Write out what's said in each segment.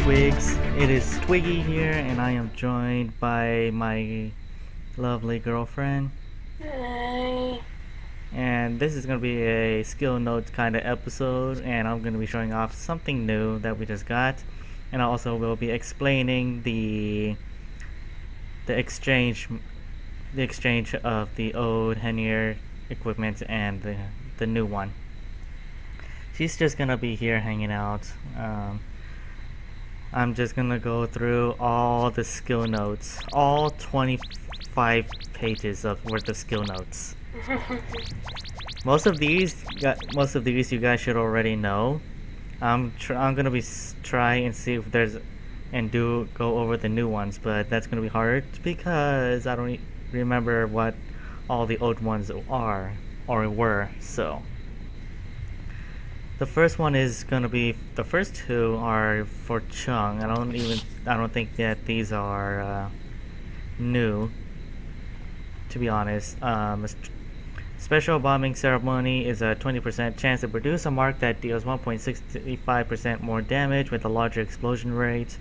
Twigs. It is Twiggy here, and I am joined by my lovely girlfriend. Hi. And this is going to be a skill notes kind of episode, and I'm going to be showing off something new that we just got, and I also will be explaining the exchange of the old Henier equipment and the new one. She's just gonna be here hanging out. I'm just gonna go through all the skill notes, all 25 pages worth of skill notes. Most of these you guys should already know. I'm gonna be try and see if there's go over the new ones, but that's gonna be hard because I don't remember what all the old ones are or were. So the first one is gonna be, the first two are for Chung. I don't think that these are new, to be honest. Special bombing ceremony is a 20% chance to produce a mark that deals 1.65% more damage with a larger explosion rate.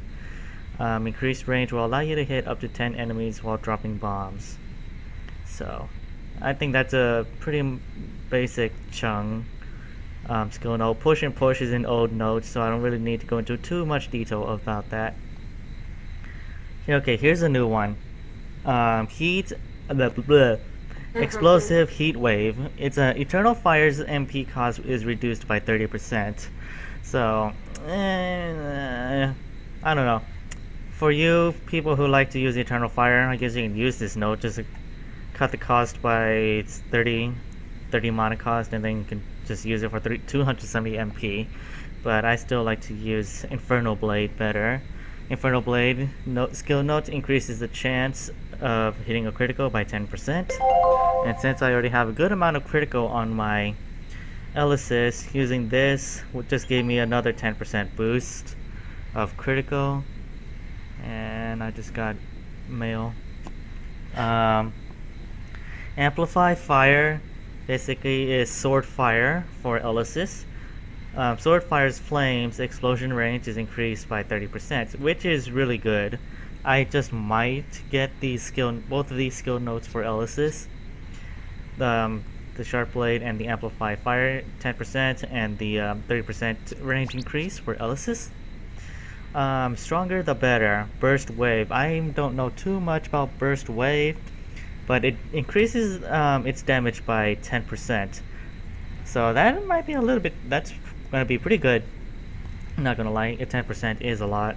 Increased range will allow you to hit up to 10 enemies while dropping bombs. So I think that's a pretty basic Chung skill note. Push and push is an old note, so I don't really need to go into too much detail about that. Okay, here's a new one. Explosive heat wave. It's a eternal fire's MP cost is reduced by 30%. So I don't know. For you people who like to use eternal fire, I guess you can use this note just to cut the cost by 30 mana cost, and then you can just use it for 270 MP. But I still like to use Infernal Blade better. Infernal Blade skill note increases the chance of hitting a critical by 10%. And since I already have a good amount of critical on my Elysis, using this just gave me another 10% boost of critical. And I just got mail. Amplify Fire basically is Sword Fire for Elysis. Sword Fire's flames explosion range is increased by 30%, which is really good. I just might get both of these skill notes for Elysis. The Sharp Blade and the Amplify Fire 10%, and the 30% range increase for Elysis. Stronger the better. Burst Wave. I don't know too much about Burst Wave, but it increases its damage by 10%. So that might be a little bit, that's going to be pretty good. I'm not going to lie, 10% is a lot.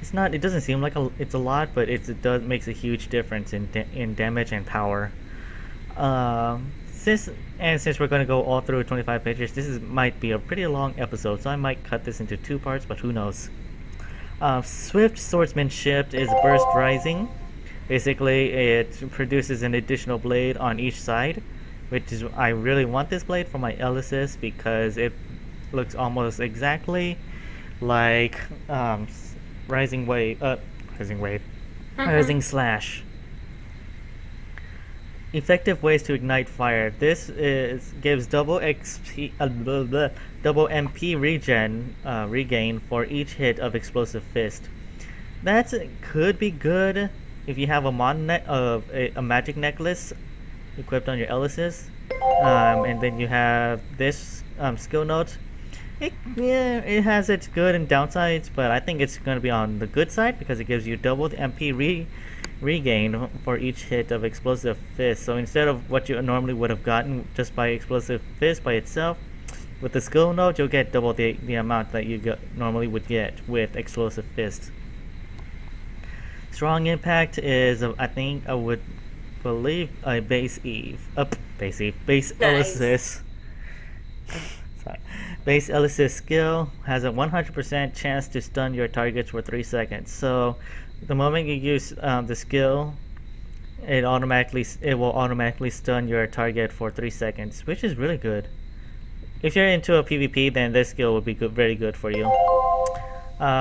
It doesn't seem like it's a lot, but it makes a huge difference in damage and power. Since we're going to go all through 25 pages, might be a pretty long episode, so I might cut this into 2 parts, but who knows. Swift Swordsmanship is Burst Rising. Basically, it produces an additional blade on each side, which is, I really want this blade for my Elysis because it looks almost exactly like Rising Slash. Effective ways to ignite fire. This gives double XP, double MP regain for each hit of Explosive Fist. That could be good if you have a magic necklace equipped on your Elysis, and then you have this skill note. It has its good and downsides, but I think it's going to be on the good side because it gives you double the MP regain for each hit of Explosive Fist. So instead of what you normally would have gotten just by Explosive Fist by itself, with the skill note you'll get double the amount that you normally would get with Explosive Fist. Strong Impact is, I would believe, a base Elysis. Sorry. Base Elysis skill has a 100% chance to stun your targets for 3 seconds. So the moment you use the skill, it will automatically stun your target for 3 seconds, which is really good. If you're into a PvP, then this skill will be very good for you.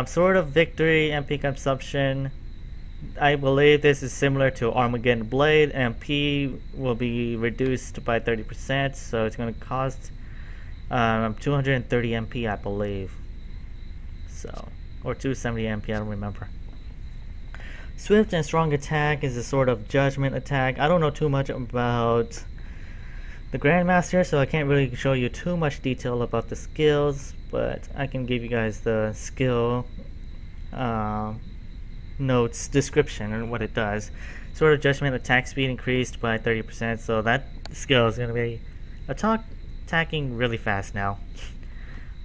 Sword of Victory, MP consumption. I believe this is similar to Armageddon Blade. MP will be reduced by 30%, so it's going to cost 230 MP, I believe. So or 270 MP, I don't remember. Swift and strong attack is a sort of judgment attack. I don't know too much about the Grandmaster, so I can't really show you too much detail about the skills, but I can give you guys the skill notes description and what it does. Sort of judgment attack speed increased by 30%, so that skill is going to be attacking really fast now.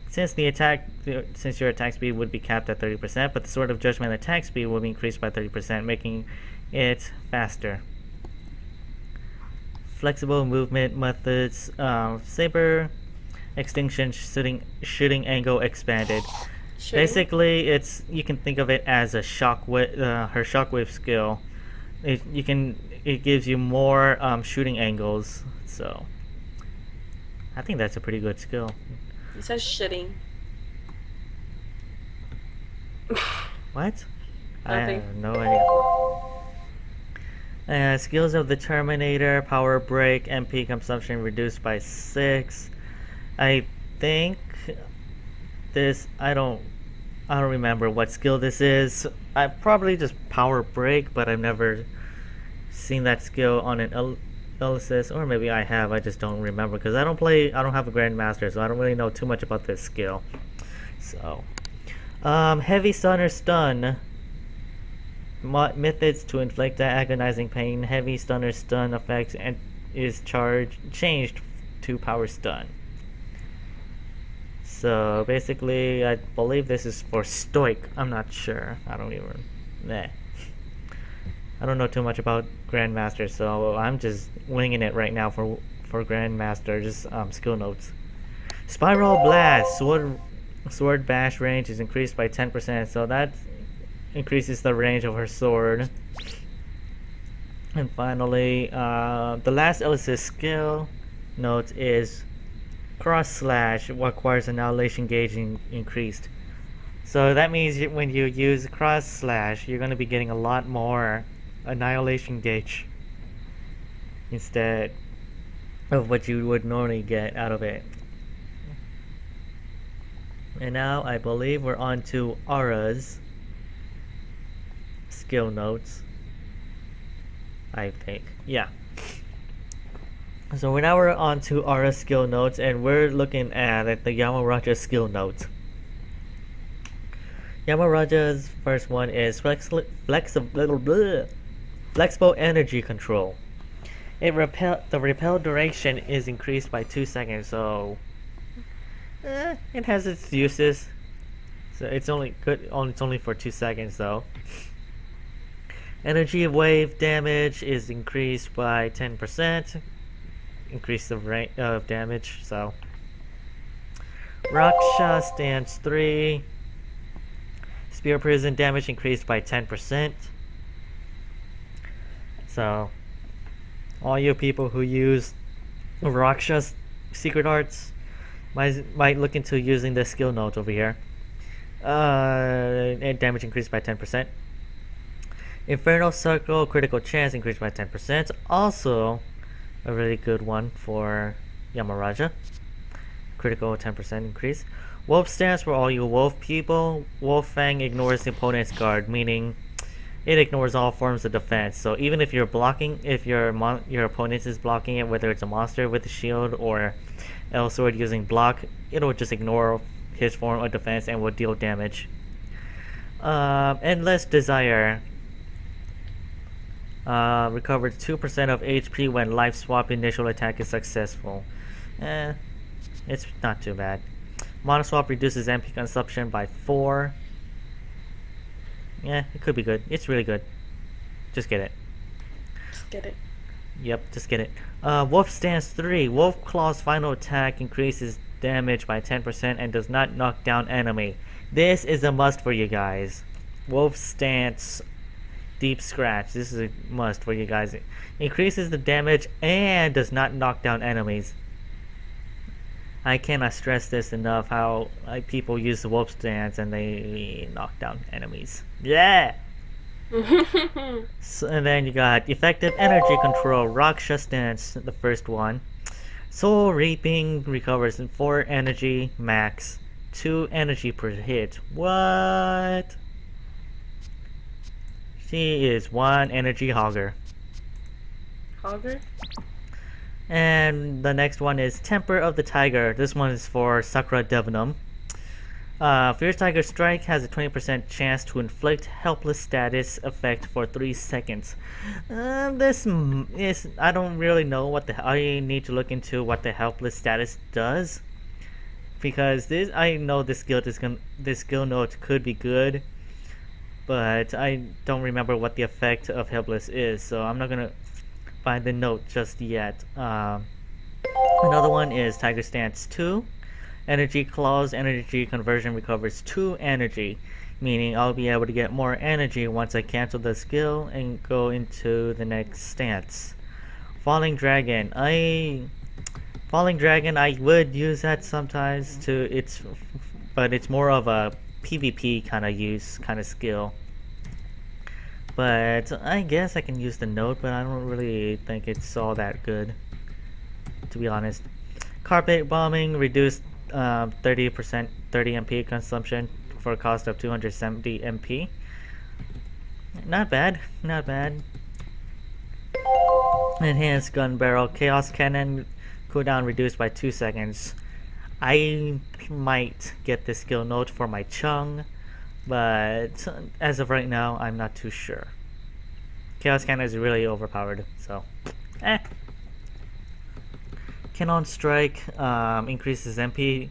Since your attack speed would be capped at 30%, but the Sword of Judgment attack speed will be increased by 30%, making it faster. Flexible movement methods, saber extinction shooting angle expanded. Basically, you can think of it as a shockwave. Her shockwave skill. It gives you more shooting angles. So I think that's a pretty good skill. It says shitting. What? Nothing. I have no idea. Skills of the Terminator: power break, MP consumption reduced by 6. I think this. I don't remember what skill this is. I probably just power break, but I've never seen that skill on an Elysis, or maybe I have. I just don't remember because I don't have a Grandmaster, so I don't really know too much about this skill. So, heavy stunner stun. Methods to inflict agonizing pain. Heavy stunner stun effects and is changed to power stun. So basically, I believe this is for Stoic. I'm not sure. I don't know too much about Grandmaster, so I'm just winging it right now for Grandmaster. Just skill notes. Spiral Blast. Sword bash range is increased by 10%, so that increases the range of her sword. And finally, the last Elysis skill note is Cross Slash, requires annihilation gauge increased. So that means when you use Cross Slash, you're going to be getting a lot more annihilation gauge instead of what you would normally get out of it. And now I believe we're on to Aura's skill notes. I think, yeah. So now we're on to Aura's skill notes, and we're looking at the Yamaraja skill notes. Yamaraja's first one is flexible energy control. The repel duration is increased by 2 seconds, so it has its uses. So it's only good. It's only for 2 seconds though. Energy wave damage is increased by 10%. Increase the rate of damage. So Raksha stance 3. Spear prison damage increased by 10%. So all you people who use Raksha's secret arts might look into using the skill note over here. And damage increased by 10%. Infernal Circle critical chance increased by 10%. Also a really good one for Yamaraja. Critical 10% increase. Wolf stance for all you wolf people. Wolf Fang ignores the opponent's guard, meaning it ignores all forms of defense. So even if you're blocking, if your opponent is blocking it, whether it's a monster with a shield or Elsword using block, it'll just ignore his form of defense and will deal damage. Endless Desire. Recovers 2% of HP when life swap initial attack is successful. It's not too bad. Mono swap reduces MP consumption by 4. Yeah, it could be good. It's really good. Just get it. Just get it. Yep, just get it. Wolf Stance 3. Wolf Claw's final attack increases damage by 10% and does not knock down enemy. This is a must for you guys. Wolf Stance Deep Scratch. This is a must for you guys. It increases the damage and does not knock down enemies. I cannot stress this enough how people use the Wolf Stance and they knock down enemies. Yeah! So, and then you got Effective Energy Control, Raksha Stance, the first one. Soul Reaping recovers 4 energy max 2 energy per hit. What? She is 1 energy hogger. Hogger? And the next one is Temper of the Tiger. This one is for Sakura Devanam. Fierce Tiger Strike has a 20% chance to inflict helpless status effect for 3 seconds. This is, I don't really know what I need to look into what the helpless status does, because I know this skill note could be good, but I don't remember what the effect of helpless is, so I'm not gonna find the note just yet. Another one is Tiger Stance 2. Energy Claws energy conversion recovers 2 energy, meaning I'll be able to get more energy once I cancel the skill and go into the next stance. Falling Dragon, I would use that sometimes but it's more of a PvP kind of skill. But I guess I can use the note, but I don't really think it's all that good, to be honest. Carpet Bombing reduced 30% 30 MP consumption for a cost of 270 MP. Not bad, not bad. Enhanced Gun Barrel Chaos Cannon cooldown reduced by 2 seconds. I might get this skill note for my Chung, but as of right now, I'm not too sure. Chaos Cannon is really overpowered, so Cannon Strike increases 10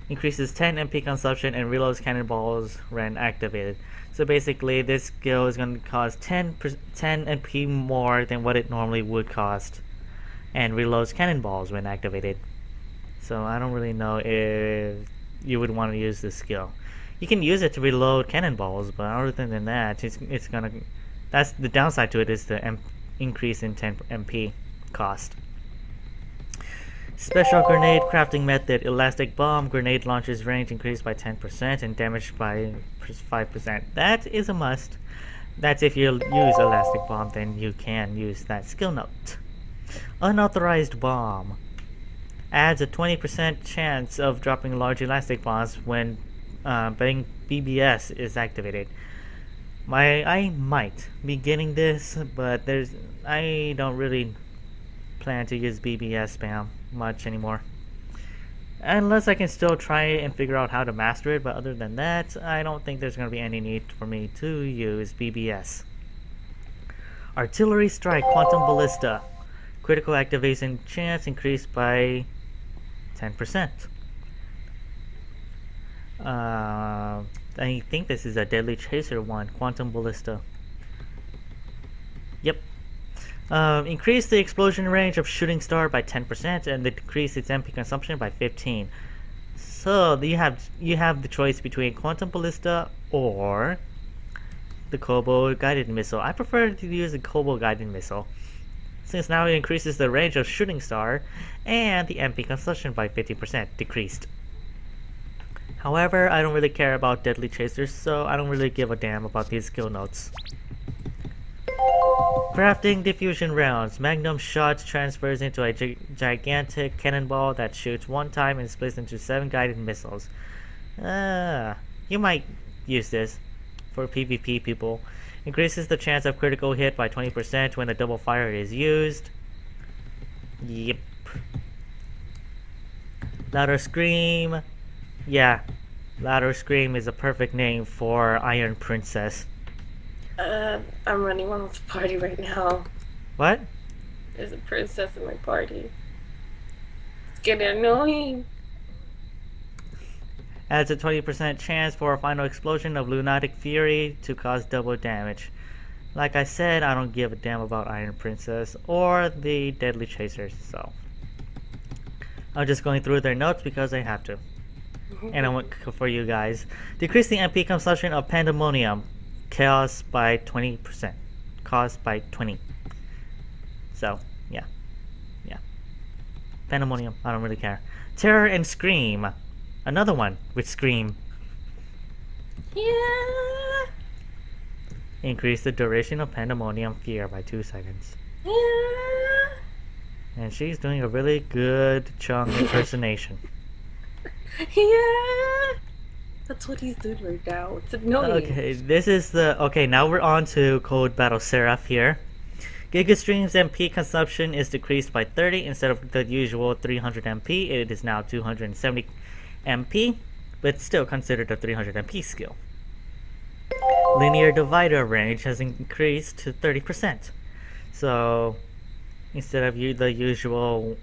MP consumption and reloads cannonballs when activated. So basically, this skill is going to cost 10 MP more than what it normally would cost, and reloads cannonballs when activated. So I don't really know if you would want to use this skill. You can use it to reload cannonballs, but other than that, it's gonna. That's the downside to it, is the increase in 10 MP cost. Special Grenade Crafting Method. Elastic Bomb. Grenade launches range increased by 10% and damage by 5%. That is a must. That's if you use Elastic Bomb, then you can use that skill note. Unauthorized Bomb. Adds a 20% chance of dropping large elastic bombs when BBS is activated. I might be getting this, but I don't really plan to use BBS spam much anymore, unless I can still try it and figure out how to master it. But other than that, I don't think there's going to be any need for me to use BBS. Artillery Strike Quantum Ballista. Critical activation chance increased by 10%. I think this is a Deadly Chaser one. Quantum Ballista. Yep. Increase the explosion range of Shooting Star by 10% and decrease its MP consumption by 15%. So you have the choice between Quantum Ballista or the Kobo Guided Missile. I prefer to use the Kobo Guided Missile, since now it increases the range of Shooting Star and the MP consumption by 50% decreased. However, I don't really care about Deadly Chasers, so I don't really give a damn about these skill notes. Crafting Diffusion Rounds. Magnum Shot transfers into a gigantic cannonball that shoots one time and splits into 7 guided missiles. You might use this for PvP people. Increases the chance of critical hit by 20% when a double fire is used. Yep. Louder Scream. Yeah, Louder Scream is a perfect name for Iron Princess. I'm running one with the party right now. What? There's a princess in my party. It's getting annoying. Adds a 20% chance for a final explosion of Lunatic Fury to cause double damage. Like I said, I don't give a damn about Iron Princess or the Deadly Chasers, so I'm just going through their notes because I have to. And I want for you guys. Decrease the MP consumption of Pandemonium. Chaos by 20%. Cost by 20. So, yeah. Yeah. Pandemonium, I don't really care. Terror and Scream. Another one with Scream. Yeah. Increase the duration of Pandemonium Fear by 2 seconds. Yeah. And she's doing a really good Chung impersonation. Yeah, that's what he's doing right now. It's annoying. Okay, this is the... Okay, now we're on to Code Battle Seraph here. Gigastream's MP consumption is decreased by 30 instead of the usual 300 MP. It is now 270 MP, but still considered a 300 MP skill. Linear divider range has increased to 30%. So instead of the usual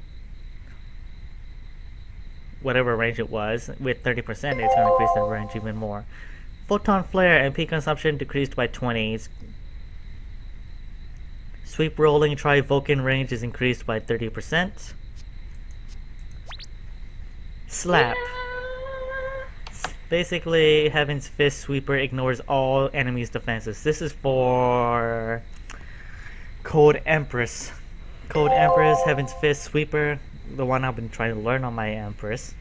whatever range it was, with 30% it's going to increase the range even more. Photon flare MP consumption decreased by 20. Sweep rolling tri-Vulcan range is increased by 30%. Slap. Basically, Heaven's Fist Sweeper ignores all enemies' defenses. This is for Code Empress. Code Empress, Heaven's Fist Sweeper, the one I've been trying to learn on my Empress.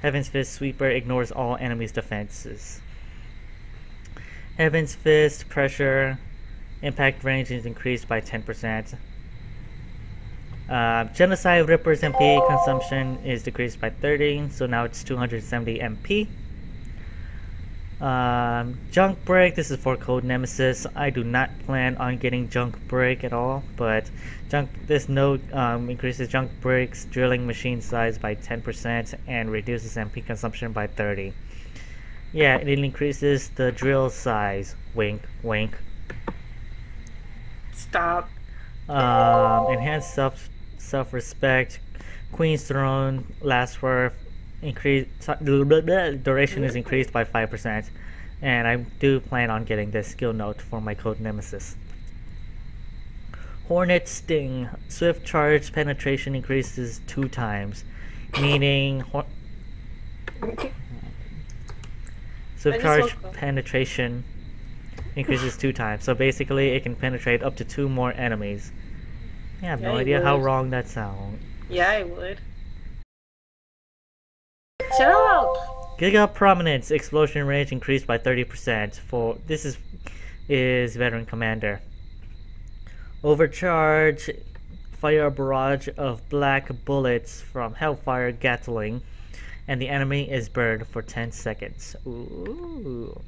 Heaven's Fist Sweeper ignores all enemies' defenses. Heaven's Fist Pressure impact range is increased by 10%. Genocide Ripper's MP consumption is decreased by 30, so now it's 270 MP. Junk Break, this is for Code Nemesis. I do not plan on getting Junk Break at all, but this node increases Junk Break's drilling machine size by 10% and reduces MP consumption by 30. Yeah, it increases the drill size. Wink, wink. Stop. Enhanced self-respect. Queen's Throne lasts for duration is increased by 5%, and I do plan on getting this skill note for my Code Nemesis. Hornet Sting. Swift charge penetration increases 2 times, meaning swift charge penetration increases 2 times. So basically, it can penetrate up to 2 more enemies. I have no idea how wrong that sounds. Yeah, I would. Shut up! Giga Prominence explosion range increased by 30%. For this is Veteran Commander. Overcharge. Fire a barrage of black bullets from Hellfire Gatling, and the enemy is burned for 10 seconds. Ooh.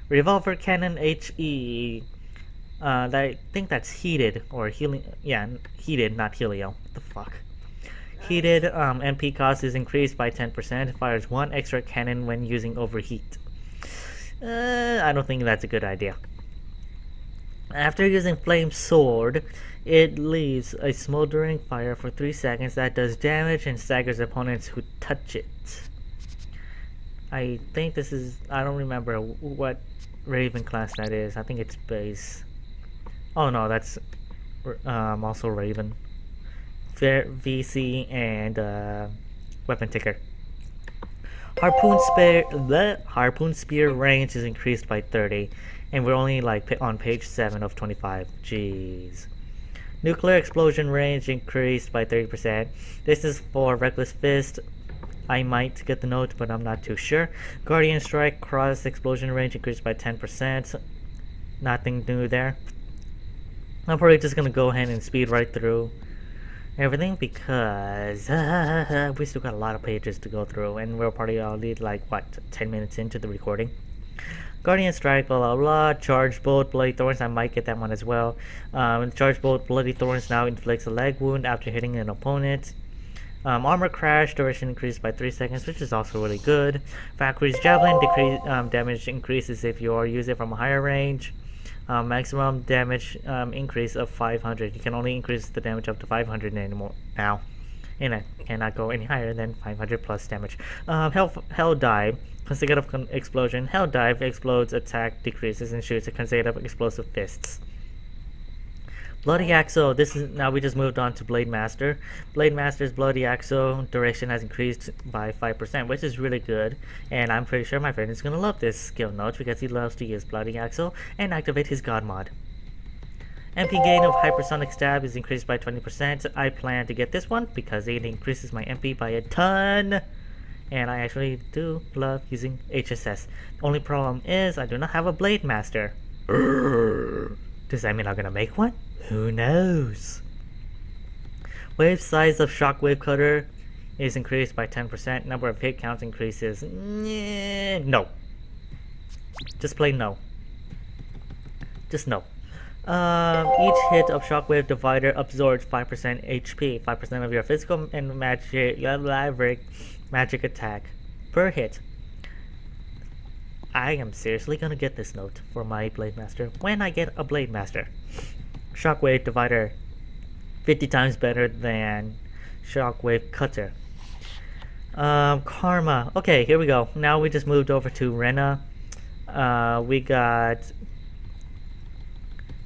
Revolver Cannon HE. I think that's heated or healing. Yeah, heated, not helio. What the fuck? Heated MP cost is increased by 10%. Fires 1 extra cannon when using overheat. I don't think that's a good idea. After using Flame Sword, it leaves a smoldering fire for 3 seconds that does damage and staggers opponents who touch it. I think this is... I don't remember what Raven class that is. I think it's base. Oh no, that's also Raven. VC and Weapon Ticker. Harpoon Spear range is increased by 30, and we're only like on page 7 of 25. Jeez. Nuclear Explosion range increased by 30%. This is for Reckless Fist. I might get the note, but I'm not too sure. Guardian Strike Cross Explosion range increased by 10%. Nothing new there. I'm probably just gonna go ahead and speed right through everything because we still got a lot of pages to go through, and we're probably only like what 10 minutes into the recording. Guardian Strike, blah blah blah. Charged Bolt, Bloody Thorns, I might get that one as well. Charged Bolt, Bloody Thorns now inflicts a leg wound after hitting an opponent. Armor Crash, duration increased by 3 seconds, which is also really good. Valkyrie's Javelin, damage increases if you use it from a higher range. Maximum damage increase of 500. You can only increase the damage up to 500 anymore now, and it cannot go any higher than 500 plus damage. Hell Dive, consecutive explosion. Hell Dive explodes, attack decreases, and shoots a consecutive explosive fists. Bloody Axle. This is now we just moved on to Blade Master. Blade Master's Bloody Axle duration has increased by 5%, which is really good. And I'm pretty sure my friend is gonna love this skill note because he loves to use Bloody Axle and activate his God mod. MP gain of Hypersonic Stab is increased by 20%. I plan to get this one because it increases my MP by a ton. And I actually do love using HSS. The only problem is I do not have a Blade Master. Does that mean I'm gonna make one? Who knows? Wave size of Shockwave Cutter is increased by 10%. Number of hit counts increases. No. Just plain no. Just no. Each hit of Shockwave Divider absorbs 5% HP, 5% of your physical and magic attack per hit. I am seriously gonna get this note for my Blade Master when I get a Blade Master. Shockwave Divider, 50 times better than Shockwave Cutter. Karma. Okay, here we go. Now we just moved over to Rena. We got...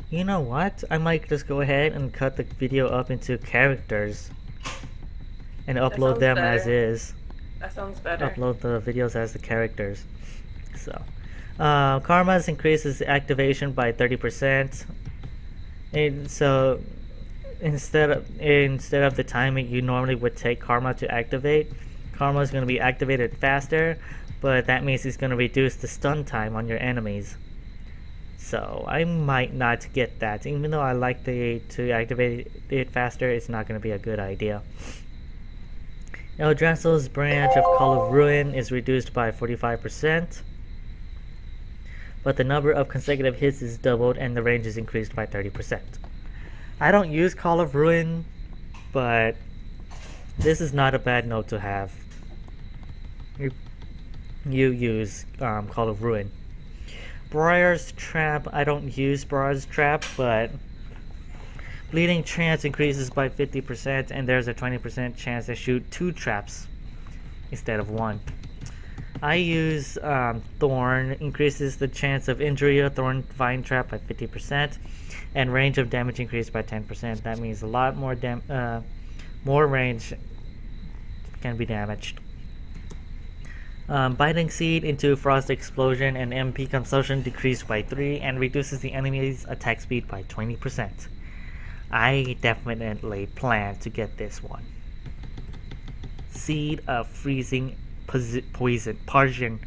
You know what? I might just go ahead and cut the video up into characters and upload them as is. That sounds better. Upload the videos as the characters. So, Karma's increases activation by 30%. And so, instead of the time you normally would take Karma to activate, Karma is going to be activated faster, but that means it's going to reduce the stun time on your enemies. So I might not get that. Even though I like to activate it faster, it's not going to be a good idea. Eldrassil's branch of Call of Ruin is reduced by 45%, but the number of consecutive hits is doubled and the range is increased by 30%. I don't use Call of Ruin, but this is not a bad note to have. You use Call of Ruin. Briar's Trap. I don't use Briar's Trap, but bleeding chance increases by 50%, and there's a 20% chance to shoot 2 traps instead of 1. I use Thorn. Increases the chance of injury of Thorn Vine Trap by 50%, and range of damage increased by 10%. That means a lot more more range can be damaged. Biting Seed into Frost Explosion and MP consumption decreased by 3 and reduces the enemy's attack speed by 20%. I definitely plan to get this one. Seed of Freezing Poison.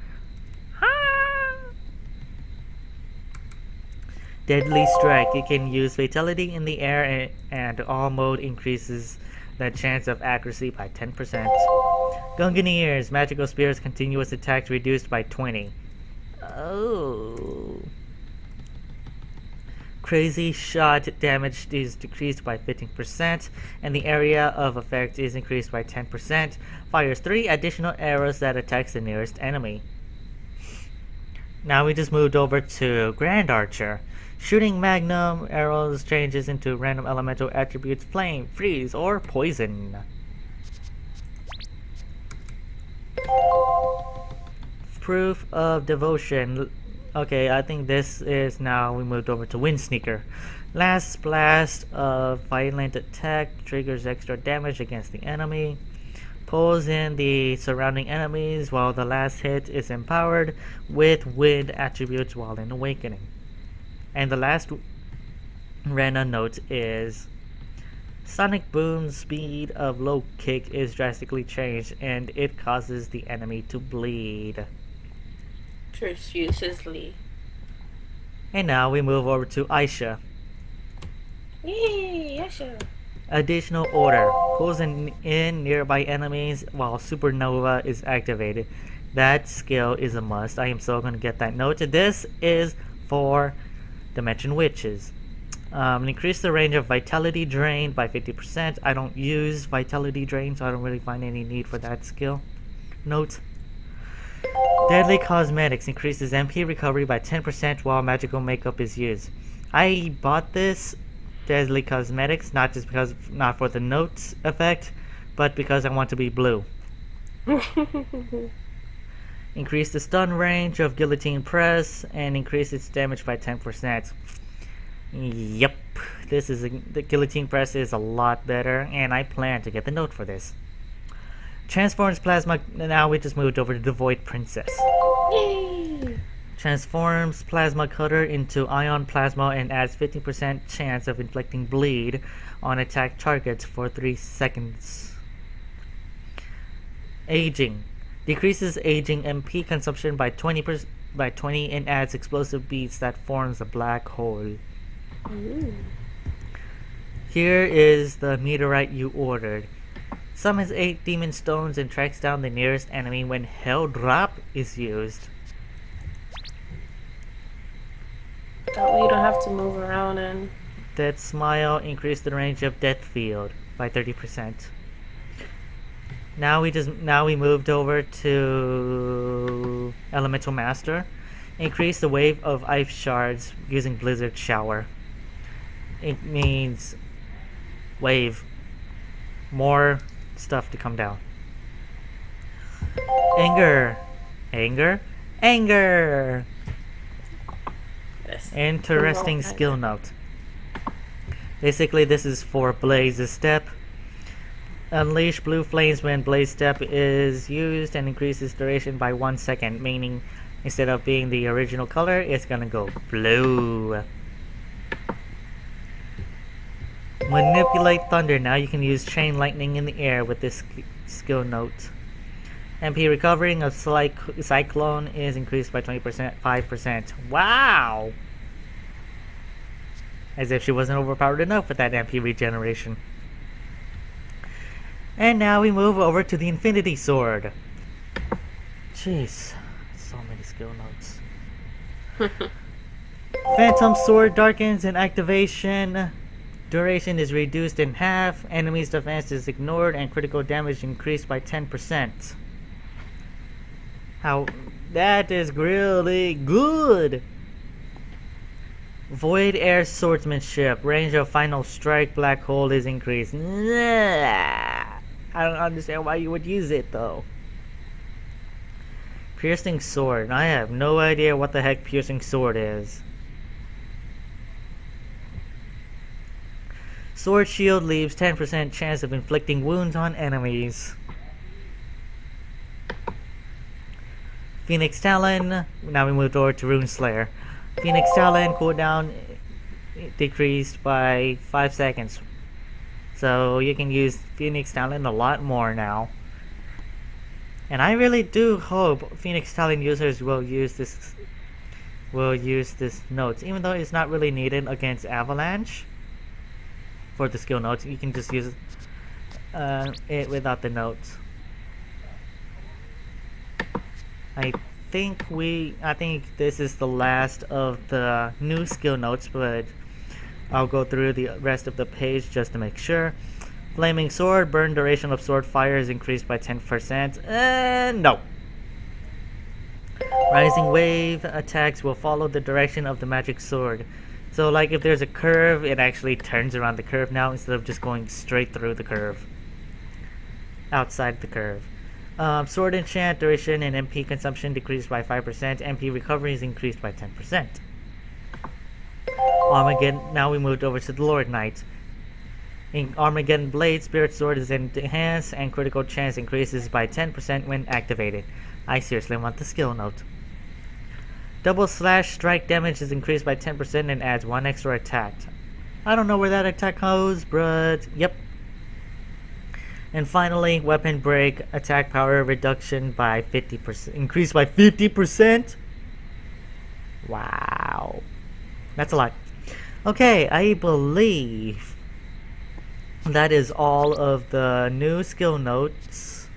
Deadly Strike. You can use Fatality in the air and all mode increases the chance of accuracy by 10%. Gunganiers. Magical Spear's continuous attacks reduced by 20. Oh. Crazy Shot damage is decreased by 15%, and the area of effect is increased by 10%. Fires 3 additional arrows that attacks the nearest enemy. Now we just moved over to Grand Archer. Shooting Magnum arrows changes into random elemental attributes: Flame, Freeze, or Poison. Proof of Devotion. Okay, I think this is now we moved over to Wind Sneaker. Last blast of violent attack triggers extra damage against the enemy. Pulls in the surrounding enemies while the last hit is empowered with wind attributes while in awakening. And the last Rena note is Sonic Boom's speed of low kick is drastically changed and it causes the enemy to bleed profusely. And now we move over to Aisha. Yay, Aisha! Additional Order. Pulls in nearby enemies while Supernova is activated. That skill is a must. I am so going to get that note. This is for Dimension Witches. Increase the range of Vitality Drain by 50%. I don't use Vitality Drain, so I don't really find any need for that skill. Note. Deadly Cosmetics increases MP recovery by 10% while magical makeup is used. I bought this Deadly Cosmetics not for the notes effect, but because I want to be blue. Increase the stun range of Guillotine Press and increase its damage by 10%. Yep, the Guillotine Press is a lot better, and I plan to get the note for this. Transforms Plasma. Now we just moved over to the Void Princess. Yay! Transforms Plasma Cutter into Ion Plasma and adds 50% chance of inflicting bleed on attack targets for 3 seconds. Aging. Decreases aging MP consumption by 20 and adds explosive beads that forms a black hole. Ooh. Here is the meteorite you ordered. Summons 8 demon stones and tracks down the nearest enemy when Hell Drop is used. That way you don't have to move around and... Death Smile increased the range of Death Field by 30%. Now we moved over to Elemental Master. Increase the wave of ice shards using Blizzard Shower. It means wave. More stuff to come down. Anger. Anger. Anger! Yes. Interesting skill note. Basically, this is for Blaze's Step. Unleash blue flames when Blaze Step is used and increases duration by 1 second, meaning instead of being the original color, it's gonna go blue. Manipulate Thunder. Now you can use Chain Lightning in the air with this skill note. MP recovering of Cyclone is increased by 20%, 5%. Wow! As if she wasn't overpowered enough with that MP regeneration. And now we move over to the Infinity Sword. Jeez, so many skill notes. Phantom Sword darkens in activation. Duration is reduced in half. Enemy's defense is ignored and critical damage increased by 10%. How that is really good. Void Air Swordsmanship. Range of Final Strike Black Hole is increased. I don't understand why you would use it though. Piercing Sword. I have no idea what the heck Piercing Sword is. Sword Shield leaves 10% chance of inflicting wounds on enemies. Phoenix Talon. Now we moved over to Rune Slayer. Phoenix Talon cooldown decreased by 5 seconds. So you can use Phoenix Talon a lot more now. And I really do hope Phoenix Talon users will use this notes, even though it's not really needed against Avalanche. For the skill notes, you can just use it without the notes. I think this is the last of the new skill notes, but I'll go through the rest of the page just to make sure. Flaming Sword, burn duration of sword fire is increased by 10%. No. Rising Wave attacks will follow the direction of the magic sword. So like if there's a curve, it actually turns around the curve now instead of just going straight through the curve. Outside the curve. Sword enchant duration and MP consumption decreased by 5%. MP recovery is increased by 10%. Armageddon. Now we moved over to the Lord Knight. In Armageddon Blade, Spirit Sword is enhanced and critical chance increases by 10% when activated. I seriously want the skill note. Double slash strike damage is increased by 10% and adds 1 extra attack. I don't know where that attack goes, but yep. And finally, weapon break, attack power reduction by 50%, increased by 50%. Wow, that's a lot. Okay, I believe that is all of the new skill notes,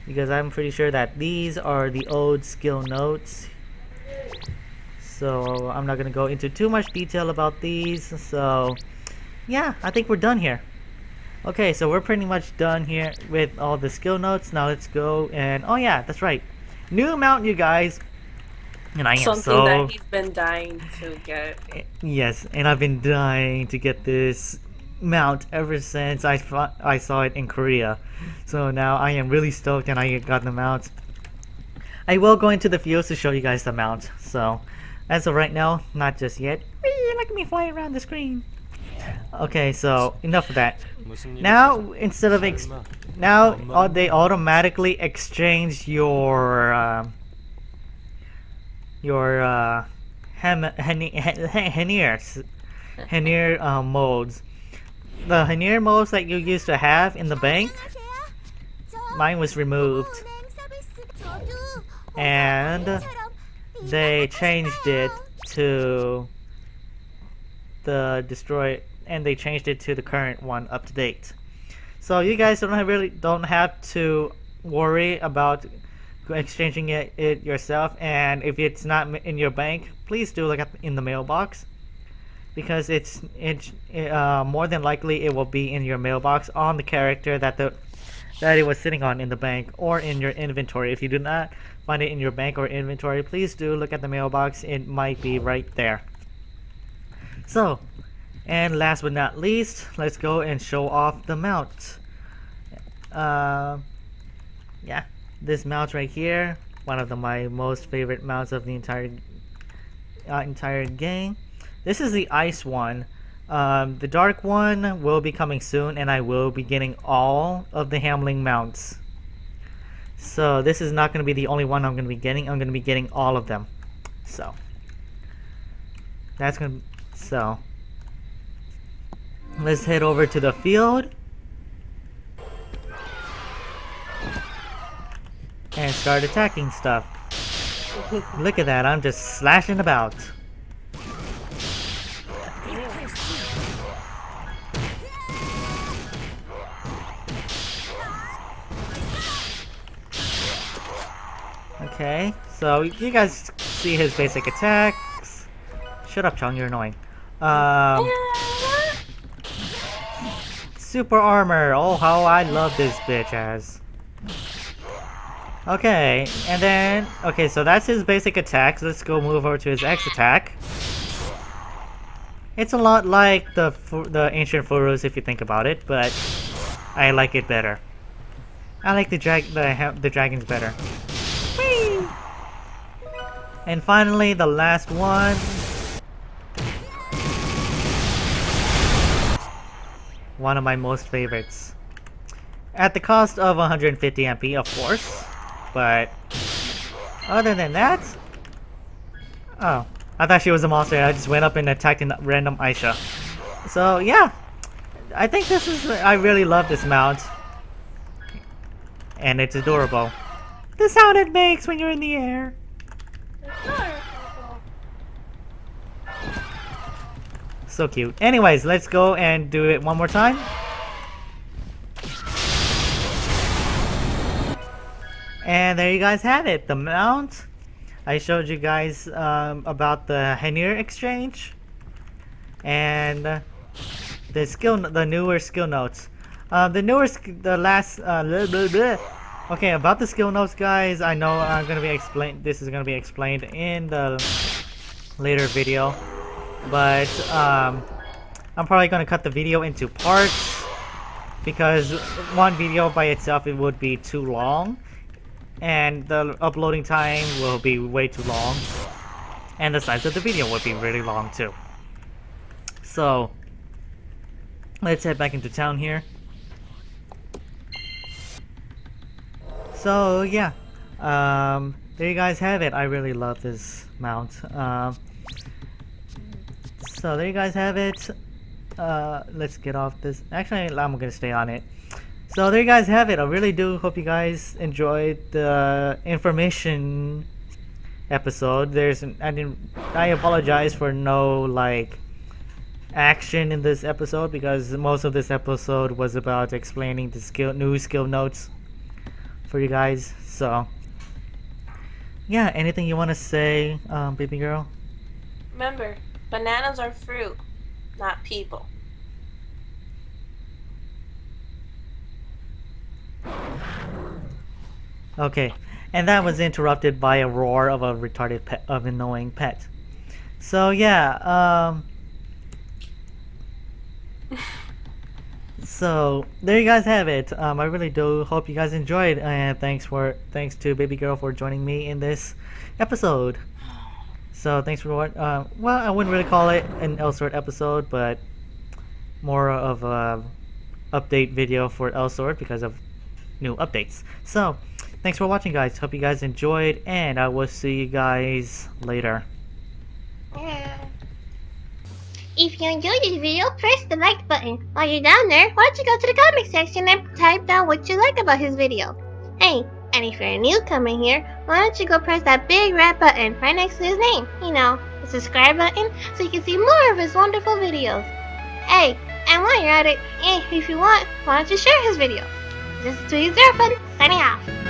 because I'm pretty sure that these are the old skill notes. So I'm not going to go into too much detail about these. So yeah, I think we're done here. Okay, so we're pretty much done here with all the skill notes. Now let's go and, oh yeah, that's right, new mount, you guys. And I am something that he's been dying to get. Yes, and I've been dying to get this mount ever since I saw it in Korea. So now I am really stoked and I got the mount. I will go into the fields to show you guys the mount. So as of right now, not just yet. Look at me flying around the screen. Okay, so enough of that. Now instead of they automatically exchange your Henier modes. The Henier modes that you used to have in the bank, mine was removed, and they changed it to the they changed it to the current one, up to date. So you guys don't have to worry about exchanging it yourself. And if it's not in your bank, please do look in the mailbox, because it's more than likely it will be in your mailbox on the character that it was sitting on in the bank or in your inventory. If you do not find it in your bank or inventory, please do look at the mailbox. It might be right there. So, and last but not least, let's go and show off the mount. Yeah, this mount right here, one of my most favorite mounts of the entire game. This is the ice one. The dark one will be coming soon, and I will be getting all of the Hamling mounts. So this is not going to be the only one I'm going to be getting. I'm going to be getting all of them. So that's going to... So let's head over to the field and start attacking stuff. Look at that, I'm just slashing about. Okay, so you guys see his basic attacks. Shut up, Chung, you're annoying. Super armor. Oh, how I love this bitch as. Okay, and then... Okay, so that's his basic attacks. Let's go move over to his X attack. It's a lot like the ancient Furus if you think about it, but I like it better. I like the dragons better. Whee! And finally, the last one. One of my most favorites. At the cost of 150 MP, of course. But other than that... Oh, I thought she was a monster and I just went up and attacked a random Aisha. So yeah, I think this is... I really love this mount. And it's adorable. The sound it makes when you're in the air. So cute. Anyways, let's go and do it one more time. And there you guys have it. The mount. I showed you guys about the Henier exchange. And the newer skill notes. Okay, about the skill notes, guys, I know this is gonna be explained in the later video, but I'm probably gonna cut the video into parts, because one video by itself, it would be too long, and the uploading time will be way too long, and the size of the video would be really long too. So let's head back into town here. So yeah, there you guys have it. I really love this mount. So there you guys have it. Let's get off this. Actually, I'm gonna stay on it. So there you guys have it. I really do hope you guys enjoyed the information episode. I apologize for no like action in this episode, because most of this episode was about explaining the new skill notes for you guys. So yeah, anything you want to say, baby girl? Remember, bananas are fruit, not people. Okay, and that was interrupted by a roar of a retarded pet, of an annoying pet. So yeah, so there you guys have it. I really do hope you guys enjoyed, and thanks to baby girl for joining me in this episode. So thanks for well, I wouldn't really call it an Elsword episode, but more of a update video for Elsword because of new updates. So thanks for watching, guys. Hope you guys enjoyed, and I will see you guys later. Yeah. If you enjoyed this video, press the like button. While you're down there, why don't you go to the comment section and type down what you like about his video. Hey, and if you're a newcomer here, why don't you go press that big red button right next to his name? You know, the subscribe button, so you can see more of his wonderful videos. Hey, And while you're at it, if you want, why don't you share his video? This is 2 Fun, signing off.